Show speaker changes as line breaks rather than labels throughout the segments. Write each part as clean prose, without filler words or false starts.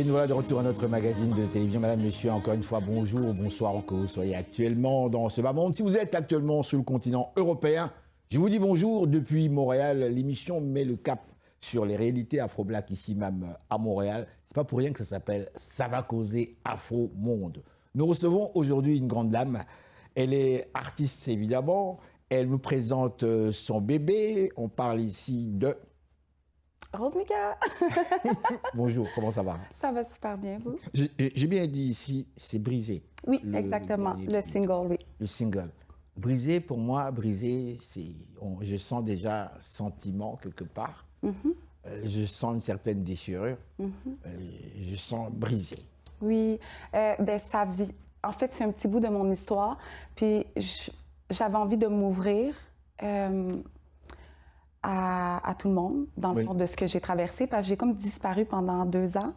Et nous voilà de retour à notre magazine de télévision. Madame, monsieur, encore une fois, bonjour, bonsoir, que vous soyez actuellement dans ce bas monde. Si vous êtes actuellement sur le continent européen, je vous dis bonjour depuis Montréal. L'émission met le cap sur les réalités afro-black ici même à Montréal. C'est pas pour rien que ça s'appelle Ça va causer Afro-Monde. Nous recevons aujourd'hui une grande dame. Elle est artiste évidemment. Elle nous présente son bébé. On parle ici de...
Rose Mika.
Bonjour, comment ça va?
Ça va super bien, vous?
J'ai bien dit ici, c'est Brisé.
Oui, exactement, le single, oui.
Le single. Brisé, pour moi, Brisé, je sens déjà sentiment quelque part. Je sens une certaine déchirure. Je sens brisé.
Oui, ben ça vit. En fait, c'est un petit bout de mon histoire. Puis j'avais envie de m'ouvrir à tout le monde, dans le fond de ce que j'ai traversé, parce que j'ai comme disparu pendant 2 ans.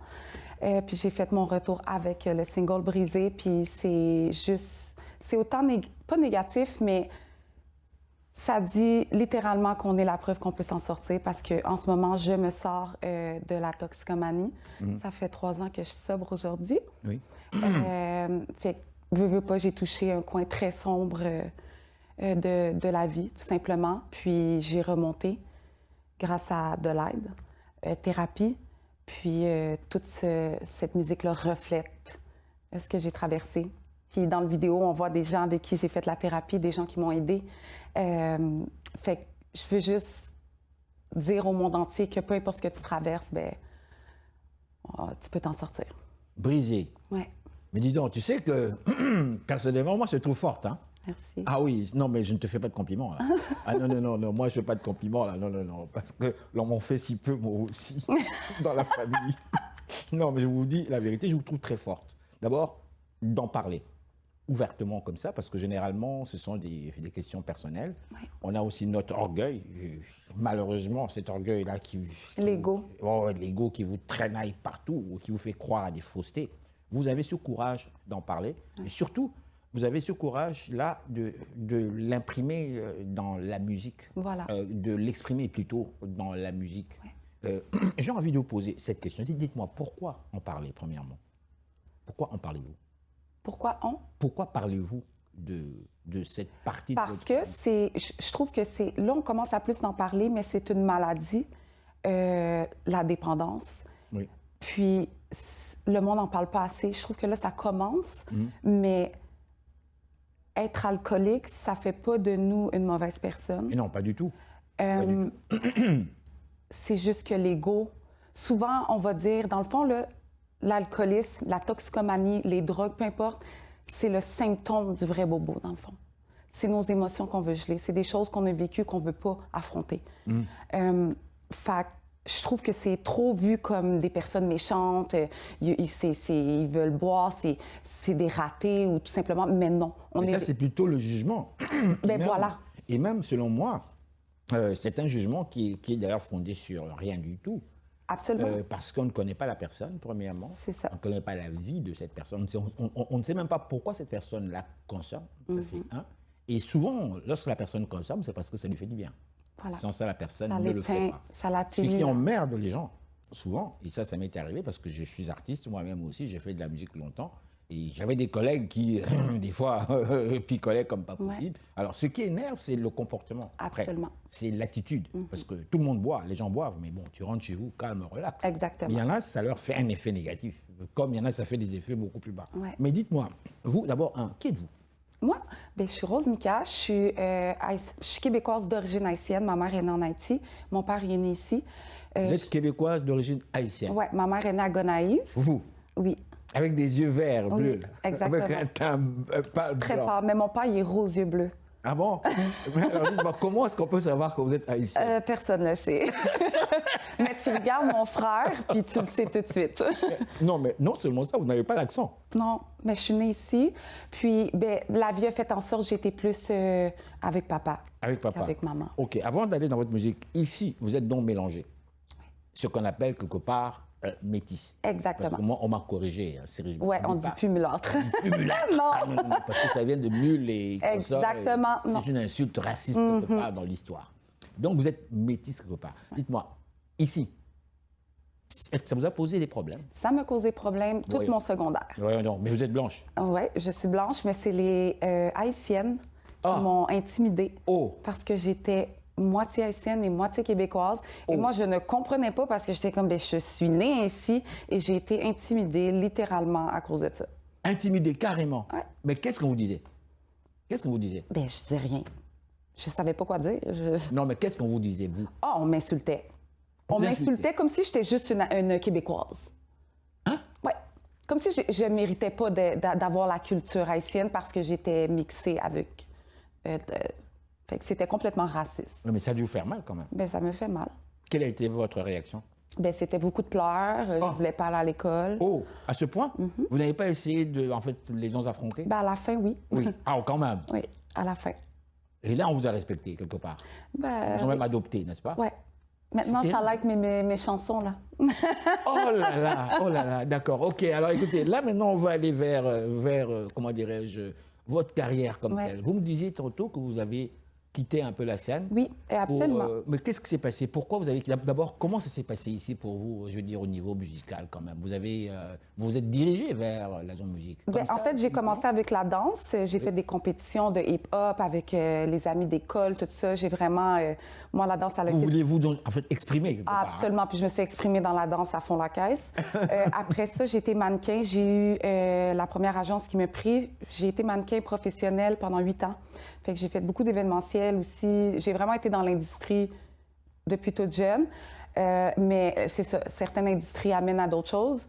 Puis j'ai fait mon retour avec le single Brisé. Puis c'est juste, c'est autant, pas négatif, mais ça dit littéralement qu'on est la preuve qu'on peut s'en sortir, parce qu'en ce moment, je me sors de la toxicomanie. Ça fait 3 ans que je suis sobre aujourd'hui.
Oui.
Fait que, veux pas, j'ai touché un coin très sombre de la vie, tout simplement. Puis j'ai remonté grâce à de l'aide, thérapie. Puis toute cette musique-là reflète ce que j'ai traversé. Puis dans le vidéo, on voit des gens avec qui j'ai fait la thérapie, des gens qui m'ont aidée. Fait que je veux juste dire au monde entier que peu importe ce que tu traverses, ben, tu peux t'en sortir.
Brisé.
Ouais.
Mais dis donc, tu sais que, personnellement, moi, je te trouve forte, hein?
Merci.
Ah oui, non, mais je ne te fais pas de compliments, là. Ah non, moi, je ne fais pas de compliments, là, non, parce que l'on m'en fait si peu, moi aussi, dans la famille. Non, mais je vous dis la vérité, je vous trouve très forte. D'abord, d'en parler ouvertement comme ça, parce que généralement, ce sont des questions personnelles. Ouais. On a aussi notre orgueil, malheureusement, cet orgueil-là
l'ego.
L'ego qui vous traînaille partout, qui vous fait croire à des faussetés. Vous avez ce courage d'en parler, et surtout, vous avez ce courage-là de l'imprimer dans la musique,
voilà.
De l'exprimer plutôt dans la musique. Ouais. J'ai envie de vous poser cette question. Dites-moi, pourquoi en parler, premièrement? Pourquoi en parlez-vous? Pourquoi parlez-vous de cette partie de votre...
Parce que je trouve que c'est... Là, on commence à plus en parler, mais c'est une maladie, la dépendance.
Oui.
Puis, le monde n'en parle pas assez. Je trouve que là, ça commence, mais être alcoolique, ça fait pas de nous une mauvaise personne.
Mais non, pas du tout.
C'est juste que l'ego... Souvent, on va dire, dans le fond, là, l'alcoolisme, la toxicomanie, les drogues, peu importe, c'est le symptôme du vrai bobo, dans le fond. C'est nos émotions qu'on veut geler. C'est des choses qu'on a vécues qu'on ne veut pas affronter. Fait je trouve que c'est trop vu comme des personnes méchantes, ils veulent boire, c'est des ratés ou tout simplement, mais non.
Mais ça, c'est plutôt le jugement.
Ben voilà.
Et même, selon moi, c'est un jugement qui est d'ailleurs fondé sur rien du tout.
Absolument.
Parce qu'on ne connaît pas la personne, premièrement.
C'est ça.
On ne connaît pas la vie de cette personne. On ne sait même pas pourquoi cette personne-là consomme. Ça, c'est un. Et souvent, lorsque la personne consomme, c'est parce que ça lui fait du bien.
Voilà.
Sans ça, la personne
ça
ne le fait pas. Ce qui emmerde les gens, souvent, et ça m'est arrivé parce que je suis artiste, moi-même aussi, j'ai fait de la musique longtemps. Et j'avais des collègues qui, des fois, picolaient comme pas possible. Ouais. Alors, ce qui énerve, c'est le comportement.
Absolument.
C'est l'attitude. Parce que tout le monde boit, les gens boivent, mais bon, tu rentres chez vous, calme, relax.
Exactement.
Mais il y en a, ça leur fait un effet négatif. Comme il y en a, ça fait des effets beaucoup plus bas.
Ouais.
Mais dites-moi, vous, d'abord, qui êtes-vous?
Moi, ben, je suis Rose Mika, je suis québécoise d'origine haïtienne. Ma mère est née en Haïti, mon père est né ici.
Vous êtes québécoise d'origine haïtienne?
Oui, ma mère est née à Gonaïve.
Vous?
Oui.
Avec des yeux verts, bleus.
Oui, exactement.
Avec un teint pâle
très
blanc.
Pâle, mais mon père, il est rose, yeux bleus.
Ah bon? Alors dites-moi, comment est-ce qu'on peut savoir que vous êtes haïtienne?
Personne ne le sait. Mais tu regardes mon frère, puis tu le sais tout de suite.
Non, mais non seulement ça, vous n'avez pas l'accent.
Non, mais je suis née ici. Puis ben, la vie a fait en sorte que j'étais plus avec papa.
Avec papa?
Avec maman.
OK. Avant d'aller dans votre musique, ici, vous êtes donc mélangé. Oui. Ce qu'on appelle quelque part métis.
Exactement.
Parce que moi, on m'a corrigé. Sérieusement.
Oui, on dit plus mulâtre.
Plus mulâtre?
Non.
Ah, non, parce que ça vient de mule et
exactement.
C'est une insulte raciste quelque part dans l'histoire. Donc, vous êtes métis quelque part. Dites-moi, ici, Est-ce que ça vous a posé des problèmes?
Ça m'a causé problème tout
Oui.
mon secondaire.
Oui, non, mais vous êtes blanche.
Oui, je suis blanche, mais c'est les Haïtiennes qui
Ah.
m'ont intimidée.
Oh.
Parce que j'étais moitié haïtienne et moitié québécoise. Et
Oh.
moi, je ne comprenais pas parce que j'étais comme, ben, je suis née ainsi et j'ai été intimidée littéralement à cause de ça.
Intimidé, carrément.
Ouais.
Mais qu'est-ce qu'on vous disait? Qu'est-ce qu'on vous disait?
Ben, je disais rien. Je savais pas quoi dire.
Non, mais qu'est-ce qu'on vous disait, vous?
Ah, on m'insultait. On
Vous
m'insultait
insultait?
comme si j'étais juste une Québécoise.
Hein?
Oui. Comme si je ne méritais pas d'avoir la culture haïtienne parce que j'étais mixée avec. Fait que c'était complètement raciste.
Oui, mais ça a dû vous faire mal quand même.
Ben, ça me fait mal.
Quelle a été votre réaction?
Ben, c'était beaucoup de pleurs.
Oh.
Je voulais pas aller à l'école.
Oh, à ce point? Vous n'avez pas essayé de, en fait, les gens affronter?
Ben, à la fin, oui.
Oui. Ah, quand même.
Oui, à la fin.
Et là, on vous a respecté quelque part.
Ben,
Ils ont même adopté, n'est-ce pas?
ouais. Maintenant,
C'est
ça
terrible.
like mes chansons, là.
Oh là là, d'accord. OK, alors écoutez, là maintenant, on va aller vers comment dirais-je, votre carrière comme
Ouais.
telle. Vous me disiez tantôt que vous avez quitté un peu la scène.
Oui,
pour,
absolument.
mais qu'est-ce qui s'est passé? Pourquoi vous avez quitté? D'abord, comment ça s'est passé ici pour vous, je veux dire, au niveau musical quand même? Vous êtes dirigé vers la zone musique.
Ben,
Comme
en
ça,
fait, j'ai commencé avec la danse. J'ai fait des compétitions de hip-hop avec les amis d'école, tout ça. J'ai vraiment... moi, la danse, elle a
Vous
été...
voulez-vous donc, en fait, exprimer quelque part, hein?
Absolument. Puis je me suis exprimée dans la danse à fond la caisse. Après ça, j'ai été mannequin. J'ai eu la première agence qui m'a pris. J'ai été mannequin professionnel pendant 8 ans. Fait que j'ai fait beaucoup d'événementiels aussi. J'ai vraiment été dans l'industrie depuis toute jeune. Mais c'est ça, certaines industries amènent à d'autres choses.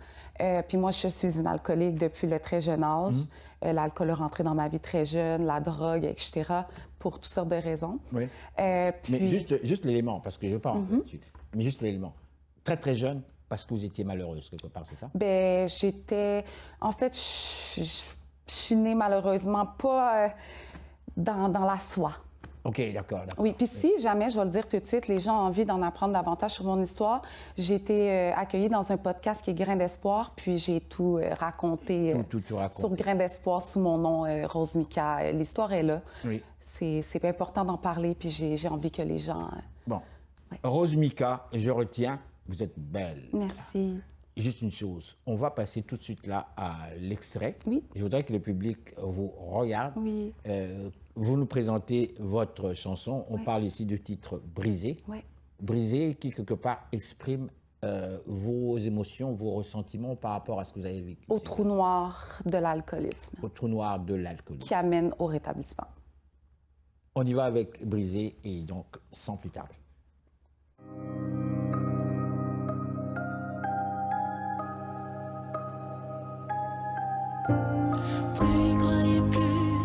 Puis moi, je suis une alcoolique depuis le très jeune âge. L'alcool est rentré dans ma vie très jeune, la drogue, etc., pour toutes sortes de raisons.
Oui.
Puis...
Mais juste l'élément, parce que je ne veux pas rentrer là-dessus. Mais juste l'élément. Très, très jeune, parce que vous étiez malheureuse, quelque part, c'est ça?
Ben, j'étais... En fait, je suis née malheureusement pas dans la soie.
OK, d'accord.
Oui, puis si jamais, je vais le dire tout de suite, les gens ont envie d'en apprendre davantage sur mon histoire, j'ai été accueillie dans un podcast qui est Grain d'espoir, puis j'ai tout raconté
Tout raconté.
sur Grain d'espoir sous mon nom, Rose Mika. L'histoire est là.
Oui.
C'est important d'en parler, puis j'ai envie que les gens...
Bon.
Ouais.
Rose Mika, je retiens, vous êtes belle.
Merci.
Juste une chose, on va passer tout de suite là à l'extrait.
Oui.
Je voudrais que le public vous regarde.
Oui.
Vous nous présentez votre chanson. On parle ici du titre Brisé.
Oui.
Brisé qui, quelque part, exprime vos émotions, vos ressentiments par rapport à ce que vous avez vécu.
Au trou noir de l'alcoolisme,
Au trou noir de l'alcoolisme.
qui amène au rétablissement.
On y va avec Brisé et donc sans plus tarder.
Tu y croyais plus,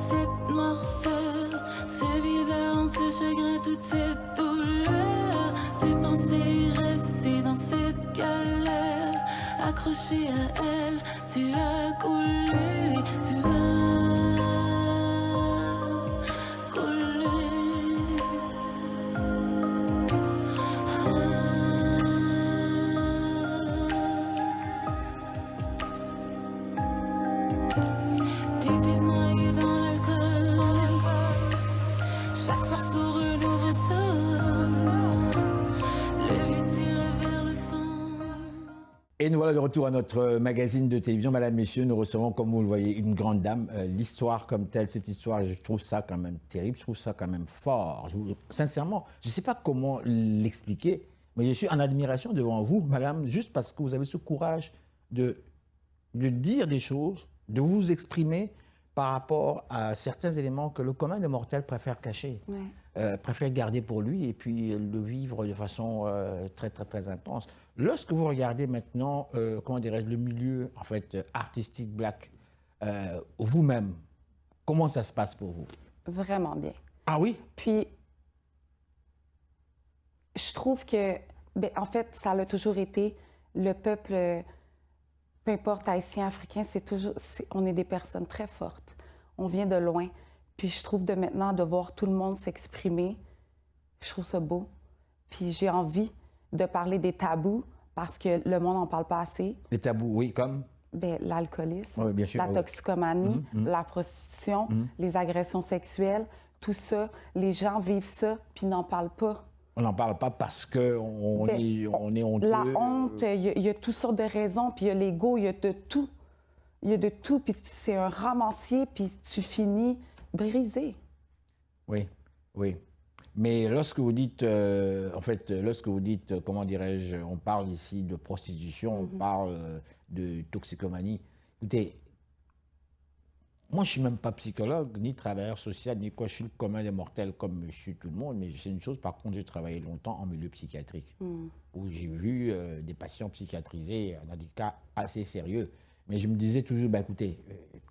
cette noirceur, ce vide, ce chagrin, toute cette douleur. Tu pensais rester dans cette galère, accroché à elle, tu as coulé, tu as coulé. T'étais noyé dans l'alcool, chaque soir sur un nouveau sol, le vide tire vers le fond.
Et nous voilà de retour à notre magazine de télévision. Madame, messieurs, nous recevons, comme vous le voyez, une grande dame. L'histoire comme telle, cette histoire, je trouve ça quand même terrible, je trouve ça quand même fort. Sincèrement, je ne sais pas comment l'expliquer, mais je suis en admiration devant vous, madame, juste parce que vous avez ce courage de dire des choses, de vous exprimer par rapport à certains éléments que le commun des mortels préfère cacher, préfère garder pour lui et puis le vivre de façon très, très, très intense. Lorsque vous regardez maintenant, comment dirais-je, le milieu en fait, artistique black, vous-même, comment ça se passe pour vous?
Vraiment bien.
Ah oui?
Puis, je trouve que, ben, en fait, ça l'a toujours été le peuple, peu importe haïtien, africain, on est des personnes très fortes. On vient de loin. Puis je trouve de maintenant de voir tout le monde s'exprimer, je trouve ça beau. Puis j'ai envie de parler des tabous parce que le monde n'en parle pas assez.
Les tabous, oui, comme?
Ben, l'alcoolisme,
Oui, bien sûr,
la
oui.
toxicomanie, la prostitution, les agressions sexuelles, tout ça, les gens vivent ça puis n'en parlent pas.
On n'en parle pas parce qu'on
Ben,
on est honteux.
La honte, il y a toutes sortes de raisons, puis il y a l'ego, il y a de tout. Il y a de tout, puis c'est un ramassier, puis tu finis brisé.
Oui, oui. Mais lorsque vous dites, lorsque vous dites, comment dirais-je, on parle ici de prostitution, on parle de toxicomanie. Écoutez, moi, je ne suis même pas psychologue, ni travailleur social, ni quoi. Je suis le commun des mortels comme monsieur tout le monde. Mais c'est une chose, par contre, j'ai travaillé longtemps en milieu psychiatrique, où j'ai vu des patients psychiatrisés dans des cas assez sérieux. Mais je me disais toujours, ben, écoutez,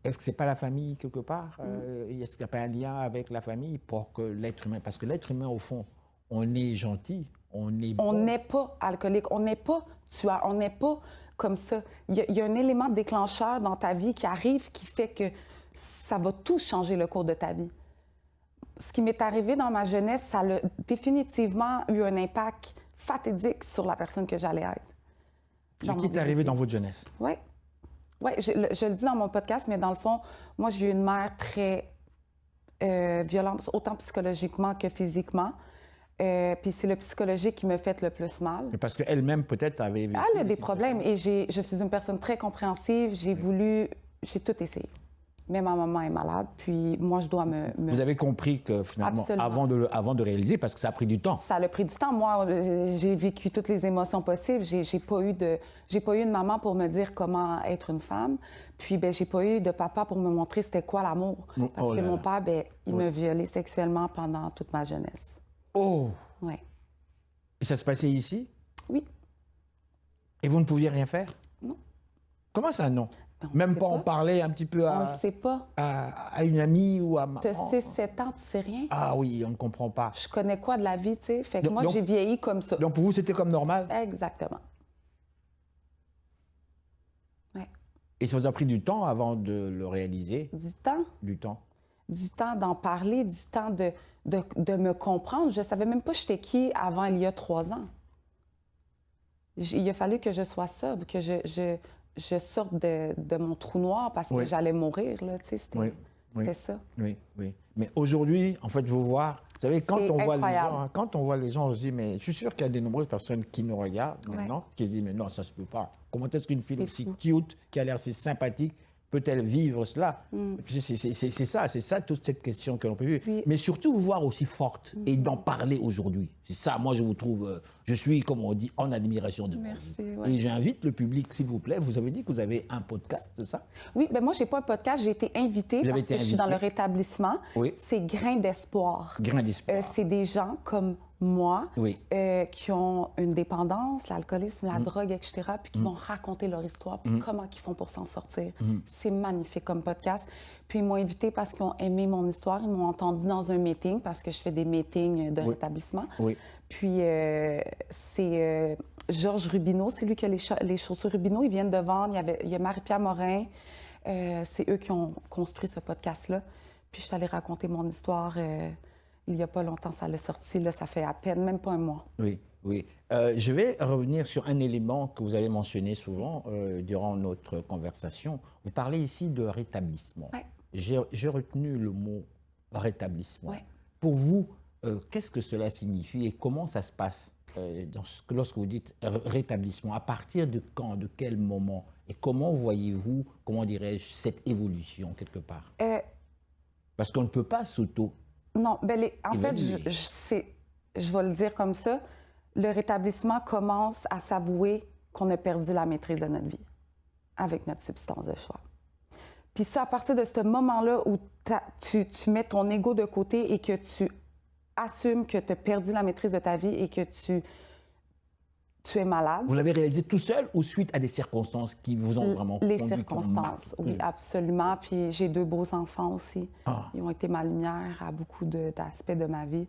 est-ce que ce n'est pas la famille quelque part Est-ce qu'il n'y a pas un lien avec la famille pour que l'être humain... Parce que l'être humain, au fond, on est gentil, on est bon.
On n'est pas alcoolique, on n'est pas tueur, on n'est pas comme ça. Il y a un élément déclencheur dans ta vie qui arrive qui fait que ça va tout changer le cours de ta vie. Ce qui m'est arrivé dans ma jeunesse, ça a définitivement eu un impact fatidique sur la personne que j'allais être.
Ce qui est arrivé dans votre jeunesse?
Oui. Oui, je le dis dans mon podcast, mais dans le fond, moi, j'ai eu une mère très violente, autant psychologiquement que physiquement. Puis c'est le psychologique qui me fait le plus mal.
Mais parce qu'elle-même, peut-être, avait vécu...
Elle a des problèmes et je suis une personne très compréhensive. J'ai tout essayé. Mais ma maman est malade, puis moi, je dois me...
Vous avez compris que, finalement, avant de réaliser, parce que ça a pris du temps.
Ça a pris du temps. Moi, j'ai vécu toutes les émotions possibles. J'ai pas eu de maman pour me dire comment être une femme. Puis, ben, j'ai pas eu de papa pour me montrer c'était quoi l'amour. Parce que mon père, ben, il m'a violée sexuellement pendant toute ma jeunesse.
Oh!
Oui.
Et ça se passait ici?
Oui.
Et vous ne pouviez rien faire?
Non.
Comment ça, non?
Ben,
même pas en parler un petit peu
on ne sait pas.
à une amie ou à...
Tu as 6-7 ans, tu sais rien.
Ah oui, on ne comprend pas.
Je connais quoi de la vie, tu sais? Fait que moi, j'ai vieilli comme ça.
Donc pour vous, c'était comme normal?
Exactement. Ouais.
Et ça vous a pris du temps avant de le réaliser?
Du temps.
Du temps.
Du temps d'en parler, du temps de me comprendre. Je ne savais même pas j'étais qui avant il y a 3 ans. Il a fallu que je sois sobre, que je sorte de mon trou noir parce que j'allais mourir, là, tu sais, c'était ça.
Oui, oui. Mais aujourd'hui, en fait, vous savez, quand on voit les gens, on se dit, mais je suis sûr qu'il y a de nombreuses personnes qui nous regardent maintenant, qui se disent, mais non, ça se peut pas. Comment est-ce qu'une fille aussi cute, qui a l'air si sympathique, peut-elle vivre cela? C'est ça toute cette question que l'on peut vivre. Oui. Mais surtout vous voir aussi forte et d'en parler aujourd'hui. C'est ça, moi je vous trouve, je suis, comme on dit, en admiration de vous. Et j'invite le public, s'il vous plaît, vous avez dit que vous avez un podcast, c'est ça? Oui,
bien moi je n'ai pas un podcast, j'ai été invitée parce que je suis dans le rétablissement. Oui. C'est Grain d'espoir.
Grain d'espoir.
C'est des gens comme moi qui ont une dépendance, l'alcoolisme, la drogue, etc., puis qui vont raconter leur histoire, puis comment ils font pour s'en sortir. C'est magnifique comme podcast. Puis ils m'ont invité parce qu'ils ont aimé mon histoire. Ils m'ont entendu dans un meeting parce que je fais des meetings de rétablissement. Oui. Puis c'est Georges Rubineau, c'est lui qui a les chaussures Rubineau. Ils viennent de vendre. Il y a Marie-Pierre Morin. C'est eux qui ont construit ce podcast-là. Puis je suis allée raconter mon histoire. Il n'y a pas longtemps, ça l'a sorti. Là, ça fait à peine, même pas un mois.
Oui, oui. Je vais revenir sur un élément que vous avez mentionné souvent durant notre conversation. Vous parlez ici de rétablissement. Ouais. J'ai retenu le mot rétablissement. Ouais. Pour vous, qu'est-ce que cela signifie et comment ça se passe lorsque vous dites rétablissement? À partir de quand, de quel moment? Et comment voyez-vous, comment dirais-je, cette évolution quelque part? Parce qu'on ne peut pas s'auto...
Non, ben en fait, je vais le dire comme ça, le rétablissement commence à s'avouer qu'on a perdu la maîtrise de notre vie avec notre substance de choix. Puis ça, à partir de ce moment-là où tu mets ton ego de côté et que tu assumes que tu as perdu la maîtrise de ta vie et que tu es malade.
Vous l'avez réalisé tout seul ou suite à des circonstances qui vous ont vraiment
Les circonstances, oui, absolument. Puis j'ai 2 beaux enfants aussi. Ah. Ils ont été ma lumière à beaucoup d'aspects de ma vie.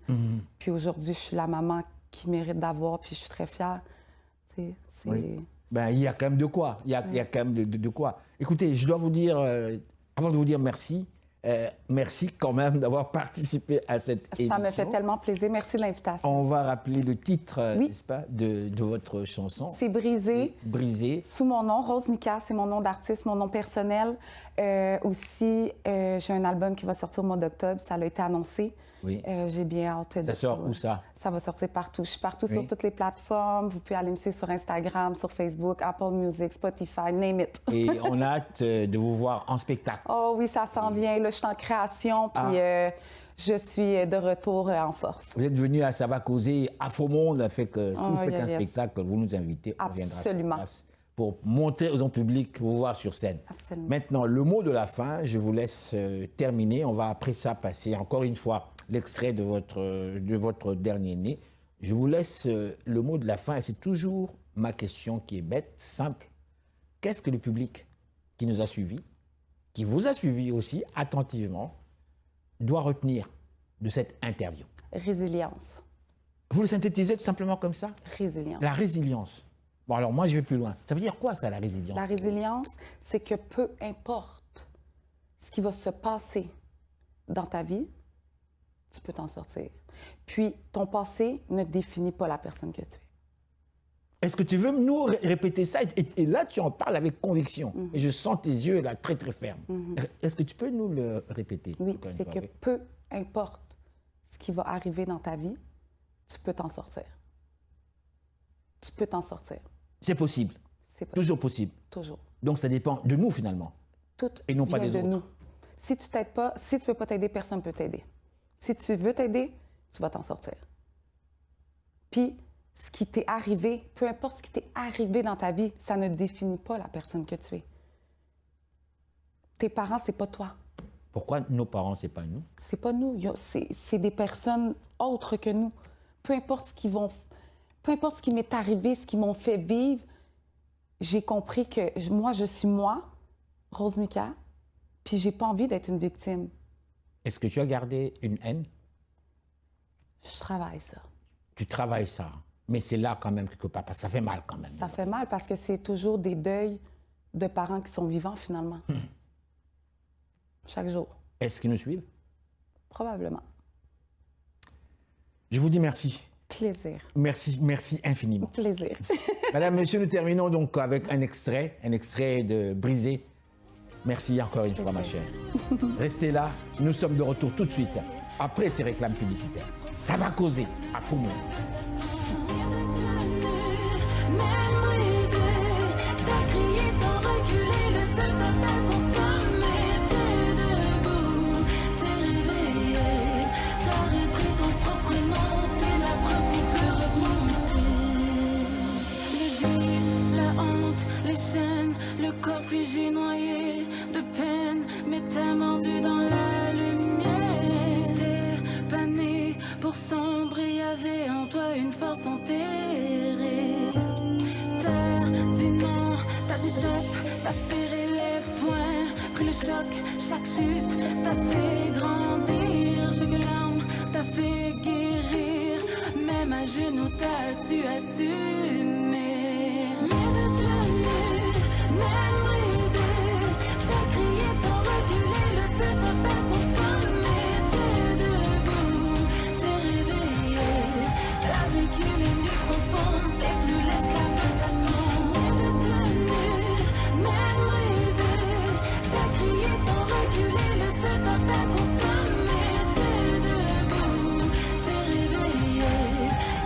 Puis aujourd'hui, je suis la maman qui mérite d'avoir, puis je suis très fière.
Oui. Ben, il y a quand même de quoi. Il y a quand même de quoi. Écoutez, je dois vous dire, avant de vous dire merci, merci quand même d'avoir participé à cette émission.
Ça me fait tellement plaisir. Merci de l'invitation.
On va rappeler le titre, n'est-ce pas, de votre chanson.
C'est Brisé.
Brisé.
Sous mon nom, Rose Mika, c'est mon nom d'artiste, mon nom personnel. Aussi, j'ai un album qui va sortir au mois d'octobre. Ça a été annoncé. Oui. J'ai bien hâte de...
Ça sort où ça?
Ça va sortir partout. Je suis partout
Oui.
sur toutes les plateformes. Vous pouvez aller me suivre sur Instagram, sur Facebook, Apple Music, Spotify, name it.
Et on a hâte de vous voir en spectacle.
Oh oui, ça s'en vient. Là, je suis en création, puis je suis de retour en force.
Vous êtes venu à Ça va causer à Faux Monde, fait que si vous faites un
yes.
spectacle, vous nous invitez, on viendra sur
Absolument.
place pour montrer aux public, vous voir sur scène.
Absolument.
Maintenant, le mot de la fin, je vous laisse terminer. On va après ça passer encore une fois l'extrait de votre dernier né. Je vous laisse le mot de la fin et c'est toujours ma question qui est bête, simple. Qu'est-ce que le public qui nous a suivis, qui vous a suivis aussi attentivement, doit retenir de cette interview?
Résilience.
Vous le synthétisez tout simplement comme ça?
Résilience.
La résilience. Bon, alors moi, je vais plus loin. Ça veut dire quoi, ça, la résilience?
La résilience, c'est que peu importe ce qui va se passer dans ta vie, tu peux t'en sortir. Puis, ton passé ne définit pas la personne que tu es.
Est-ce que tu veux nous répéter ça? Et là, tu en parles avec conviction. Et je sens tes yeux là très, très fermes. Est-ce que tu peux nous le répéter?
Oui,
encore une
c'est
fois,
que
oui.
peu importe ce qui va arriver dans ta vie, tu peux t'en sortir. Tu peux t'en sortir.
C'est possible.
C'est possible.
Toujours possible.
Toujours.
Donc, ça dépend de nous, finalement.
Tout
Et non pas
vient
des
de
autres.
nous. Si tu t'aides pas, si tu veux pas t'aider, personne ne peut t'aider. Si tu veux t'aider, tu vas t'en sortir. Puis, ce qui t'est arrivé, peu importe ce qui t'est arrivé dans ta vie, ça ne définit pas la personne que tu es. Tes parents, c'est pas toi.
Pourquoi nos parents, c'est pas nous?
C'est pas nous. C'est des personnes autres que nous. Peu importe peu importe ce qui m'est arrivé, ce qu'ils m'ont fait vivre, j'ai compris que moi, je suis moi, Rose Mika, puis j'ai pas envie d'être une victime.
Est-ce que tu as gardé une haine?
Je travaille ça.
Tu travailles ça. Mais c'est là quand même quelque part, parce que ça fait mal quand même.
Ça fait mal parce que c'est toujours des deuils de parents qui sont vivants finalement. Chaque jour.
Est-ce qu'ils nous suivent?
Probablement.
Je vous dis merci.
Plaisir.
Merci infiniment.
Plaisir.
Madame, monsieur, nous terminons donc avec un extrait de Brisé. Merci encore une fois, ma chère. Restez là, nous sommes de retour tout de suite, après ces réclames publicitaires. Ça va causer à Faux Monde.
Même brisé, t'as crié sans reculer, le feu t'a pas consommé. T'es debout, t'es réveillé, t'as repris ton propre nom, t'es la preuve qu'on peut remonter. Le vide, la honte, les chaînes, le corps figé noyé de peine, mais t'as mordu dans la lumière. T'es pas né pour sombrer, y'avait en toi une force enterrée. T'as dit non, t'as dit stop, t'as serré les poings, pris le choc, chaque chute t'a fait grandir, chaque larme t'a fait guérir, même à genoux t'as su assumer. Mais détenu, même brisé, t'as crié sans reculer, le feu t'a pas consommé. T'es debout, t'es réveillé, t'as vécu les nuits profondes, t'es plus l'esclave de ta tombe. Mais détenu, même brisé, t'as crié sans reculer, le feu t'a pas consommé. T'es debout, t'es réveillé,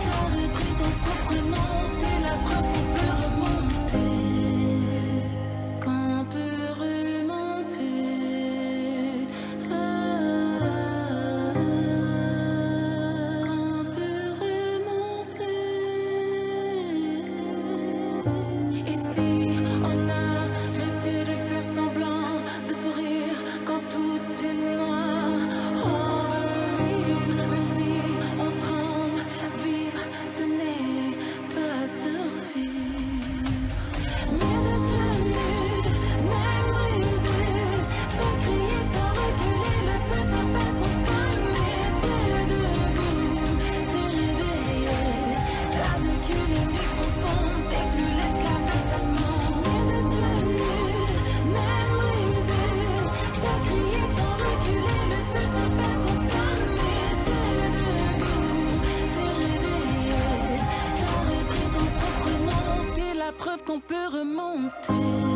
t'as repris ton propre nom, t'es la preuve qu'on peut remonter. Qu'on peut remonter. Qu'on peut remonter. Et si on arrêtait de faire semblant de sourire quand tout est noir, on veut vivre, même si on tremble. Vivre, ce n'est pas survivre. Mais détenu, même brisé, t'as crié sans reculer, le feu t'a pas consommé. T'es debout, t'es réveillé, t'as vécu les nuits profondes, t'es plus l'esclave de ta tombe. Mais détenu, même brisé, t'as crié sans reculer, le feu t'a pas consommé. T'es debout, t'es réveillé, t'as repris ton propre nom, t'es la preuve qu'on peut remonter.